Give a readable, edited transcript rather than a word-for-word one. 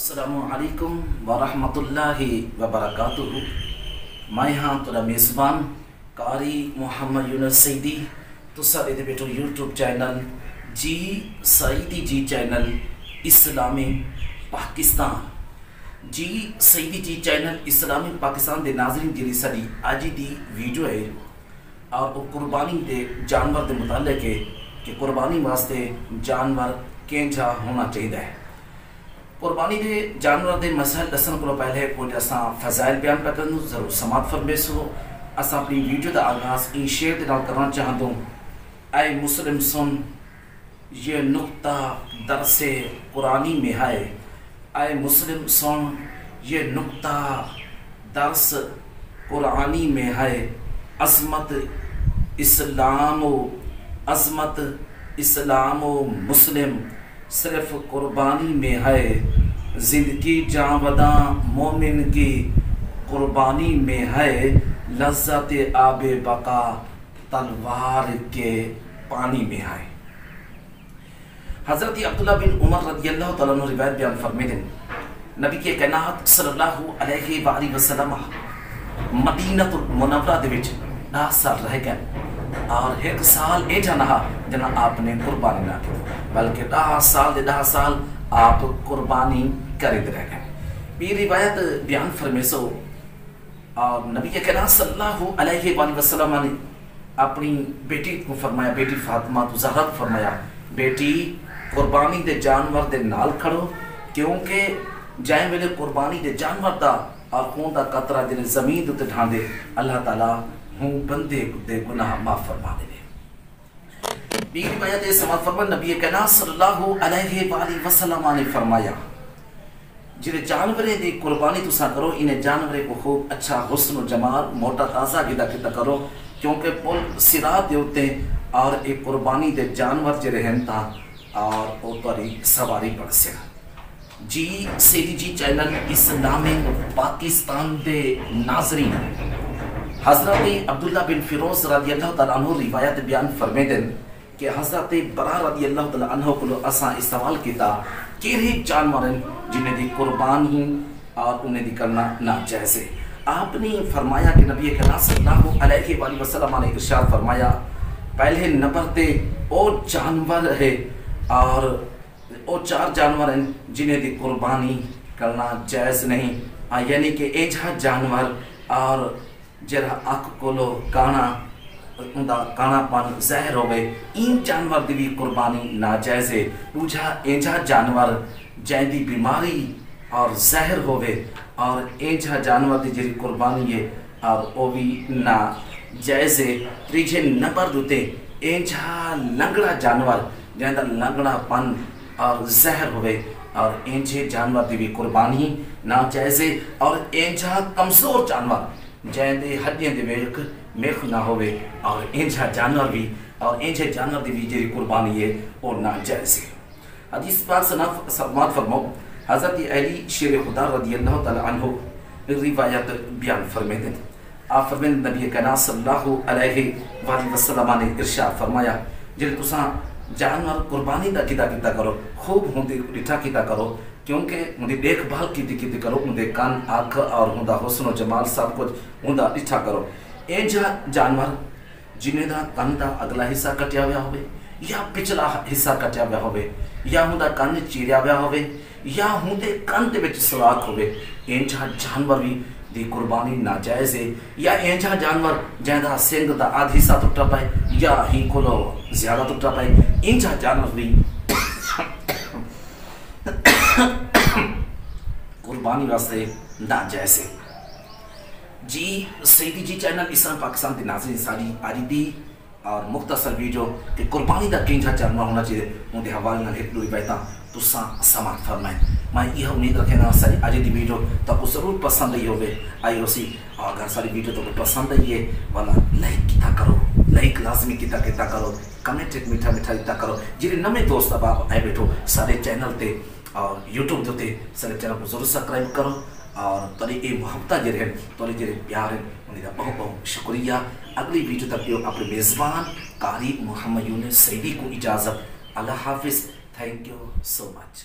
السلام علیکم ورحمۃ اللہ وبرکاتہ۔ میں ہاں تھوڑا میزبان قاری محمد یونس سعیدی تو سارے دے بیٹھو یوٹیوب چینل جی سعیدی جی چینل اسلامی پاکستان جی سعیدی جی چینل اسلامی پاکستان دے ناظرین جی ساری اج دی ویڈیو ہے اور وہ قربانی دے جانور دے متعلق ہے کہ قربانی واسطے جانور کینجا ہونا چاہیے۔ قربانی دے جانور دے مسائل دسن کو پہلے کچھ اساں فضائل بیان پہ کروں، ضرور سماعت فرمیسو۔ اساں اپنی ویڈیو دا آغاز ان شعر دے نال کرنا چاہتا ہوں: اے مسلم سن یہ نقطہ درس قرآنی میں ہے، اے مسلم سن یہ نقطہ درس قرآنی میں ہے، عظمت اسلام و مسلم صرف قربانی میں ہے، زندگی جاوداں مومن کی قربانی میں ہے، لذت آب بقا تلوار کے پانی میں ہے۔ حضرت عبداللہ بن عمر رضی اللہ تعالیٰ عنہ روایت بیان فرمیتے ہیں، نبی کے کائنات صلی اللہ علیہ وآلہ وسلم مدینہ المنورہ دے وچ 10 سال رہ گئے اور ایک سال اے جانا جنا آپ نے قربانی نہ کی، بلکہ 10 سال آپ قربانی کرتے رہ گئے۔ یہ روایت بیان فرمیسو اور نبی کے کائنات صلی اللہ علیہ وآلہ وسلم نے اپنی بیٹی کو فرمایا، بیٹی فاطمہ زہرا کو فرمایا، بیٹی قربانی دے جانور دے نال کھڑو، کیونکہ جائیں ویلے قربانی دے جانور دا اور خون دا قطرہ جنہیں زمین دے ڈھاندے اللہ تعالیٰ ہوں بندے دے گناہ معاف فرما دے۔ یہ روایت سماعت فرما نبی کائنات صلی اللہ علیہ وآلہ وسلم نے فرمایا، جنہیں جانورے دی قربانی تسا کرو، انہیں جانورے کو خوب اچھا حسن و جمال موٹا تازہ گدا کتا کرو، کیونکہ پل صراط دے ہوتے اور ایک قربانی دے جانور جے رہن تا اور او تاری سواری پڑ سے۔ جی سعیدی جی چینل اسلامی پاکستان دے ناظرین، حضرت عبداللہ بن فیروز رضی اللہ تعالیٰ عنہ روایت بیان فرمیدن کہ حضرت برا رضی اللہ تعالیٰ عنہ کو اساں استعمال کیتا کیرے جانورن جنہیں دی قربانی اور انہیں دی کرنا ناجائز ہے۔ آپ نے فرمایا کہ نبی کریم صلی اللہ علیہ وآلہ وسلم نے ارشاد فرمایا، پہلے نمبر تے او جانور ہے اور او 4 جانور ہیں جنہیں دی قربانی کرنا جائز نہیں، یعنی کہ ایجا جانور اور جرہ اک کولو کانا پن زہر ہوئے، این جانور دی بھی قربانی ناجائز ہے۔ دوجا ایجا جانور جائیں دی بیماری اور زہر ہوئے اور ایجا جانور دی جری قربانی ہے اور او بھی ناجائز ہے۔ تیجے نمبر دوتے ایجا لنگڑا جانور جائیں دا لنگڑا پن اور زہر ہوئے اور اینجے جانور دی بھی قربانی ناجائز ہے، اور اینجا کمزور جانور جائیں دے ہڈیاں دے ویک میخ نہ ہوئے اور اینجا جانور بھی اور اینجے جانور دی بھی جری قربانی ہے وہ ناجائز ہے۔ حدیث پاک سماعت فرماؤ، حضرت علی شیر خدا رضی اللہ تعالیٰ عنہ روایت بیان فرمیتے ہیں، آپ فرمیتے نبی کائنات صلی اللہ علیہ وآلہ وسلم نے ارشاد فرمایا، جن تساں جانور قربانی دا کیتا کرو، خوب ہوندے ڈٹھا کیتا کرو، کیونکہ ہوندے دیکھ بھال کیتی کرو، ہوندے کان آنکھ اور ہوندا حسن و جمال سب کچھ ہوندا ڈٹھا کرو۔ ایجا جانور جنہیں دا کان دا اگلا حصہ کٹیا ہوا ہوئے یا پچھلا حصہ کٹیا ہوا ہوئے یا ہوندا کان چیریا ہوا ہوئے یا ہوندے کان دے وچ سلاخ ہوئے، ایجا جانور بھی دی قربانی ناجائز ہے۔ یا اینجا جانور جہاں سنگ دا آدھ حصہ ٹوٹا پائے یا ہی کولو زیادہ ٹوٹا پائے، اینجا جانور بھی قربانی واسطے ناجائز ہے۔ جی سعیدی جی چینل اسلام پاکستان دے ناظرین ساری آج دی اور مختصر ویڈیو کہ قربانی دا کینجا جانور ہونا چاہیے ان دے حوالے نال ایک دو روایتاں تساں سماعت فرمائیں۔ میں یہ امید رکھنا ساری آج دی ویڈیو تو کو ضرور پسند آئی ہوگی آئی ہو سی، اور اگر ساری ویڈیو تو کو پسند آئی ہے والا لائک کیتا کرو، لائک لازمی کیتا کرو، کمنٹ ایک میٹھا کیتا کرو، جی نمے دوست اب آپ آئے بیٹھو سارے چینل تے اور یوٹیوب دے سارے چینل کو ضرور سبسکرائب کرو، اور تاری اے محبتہ جڑے ہیں تاری جڑے پیار ہیں انہیں دا بہت بہت شکریہ۔ اگلی ویڈیو تک اپنے میزبان قاری محمد یونس سعیدی کو اجازت، اللہ حافظ، تھینک یو سو مچ۔